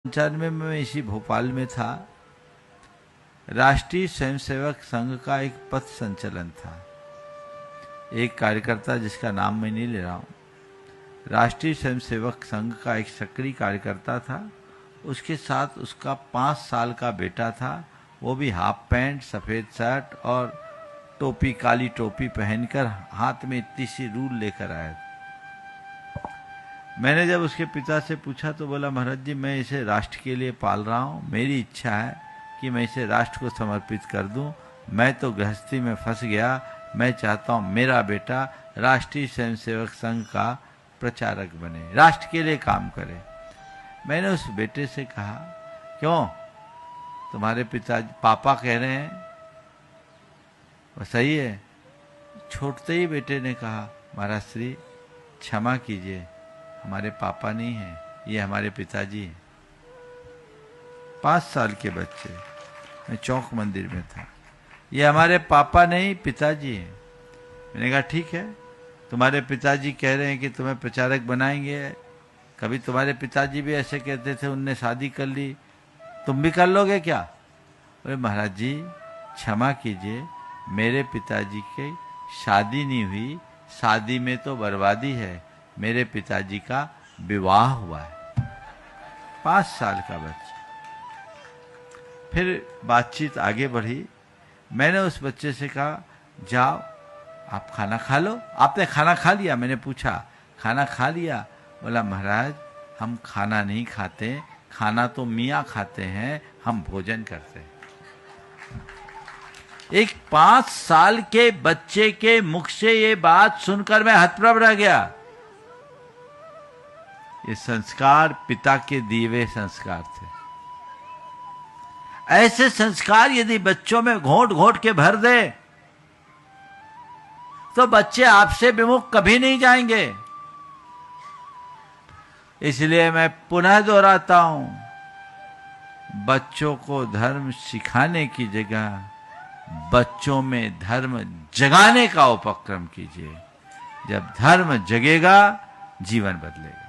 95 में इसी भोपाल में था। राष्ट्रीय स्वयंसेवक संघ का एक पथ संचलन था। एक कार्यकर्ता जिसका नाम मैं नहीं ले रहा हूं, राष्ट्रीय स्वयंसेवक संघ का एक सक्रिय कार्यकर्ता था। उसके साथ उसका 5 साल का बेटा था। वो भी हाफ पैंट, सफेद शर्ट और टोपी, काली टोपी पहनकर हाथ में इतनी सी रूल लेकर आया था। मैंने जब उसके पिता से पूछा तो बोला, महाराज जी मैं इसे राष्ट्र के लिए पाल रहा हूँ, मेरी इच्छा है कि मैं इसे राष्ट्र को समर्पित कर दूं। मैं तो गृहस्थी में फंस गया, मैं चाहता हूँ मेरा बेटा राष्ट्रीय स्वयंसेवक संघ का प्रचारक बने, राष्ट्र के लिए काम करे। मैंने उस बेटे से कहा, क्यों तुम्हारे पिता पापा कह रहे हैं वो सही है? छोड़ते ही बेटे ने कहा, महाराज श्री क्षमा कीजिए, हमारे पापा नहीं हैं, ये हमारे पिताजी हैं। 5 साल के बच्चे, मैं चौक मंदिर में था, ये हमारे पापा नहीं पिताजी हैं। मैंने कहा ठीक है, तुम्हारे पिताजी कह रहे हैं कि तुम्हें प्रचारक बनाएंगे, कभी तुम्हारे पिताजी भी ऐसे कहते थे, उनने शादी कर ली, तुम भी कर लोगे क्या? अरे महाराज जी क्षमा कीजिए, मेरे पिताजी की शादी नहीं हुई, शादी में तो बर्बादी है, मेरे पिताजी का विवाह हुआ है। 5 साल का बच्चा। फिर बातचीत आगे बढ़ी। मैंने उस बच्चे से कहा, जाओ आप खाना खा लो। आपने खाना खा लिया? मैंने पूछा, खाना खा लिया? बोला, महाराज हम खाना नहीं खाते, खाना तो मियाँ खाते हैं, हम भोजन करते हैं। एक 5 साल के बच्चे के मुख से ये बात सुनकर मैं हतप्रभ रह गया। ये संस्कार पिता के दिए हुए संस्कार थे। ऐसे संस्कार यदि बच्चों में घोंट घोंट के भर दे तो बच्चे आपसे विमुख कभी नहीं जाएंगे। इसलिए मैं पुनः दोहराता हूं, बच्चों को धर्म सिखाने की जगह बच्चों में धर्म जगाने का उपक्रम कीजिए। जब धर्म जगेगा, जीवन बदलेगा।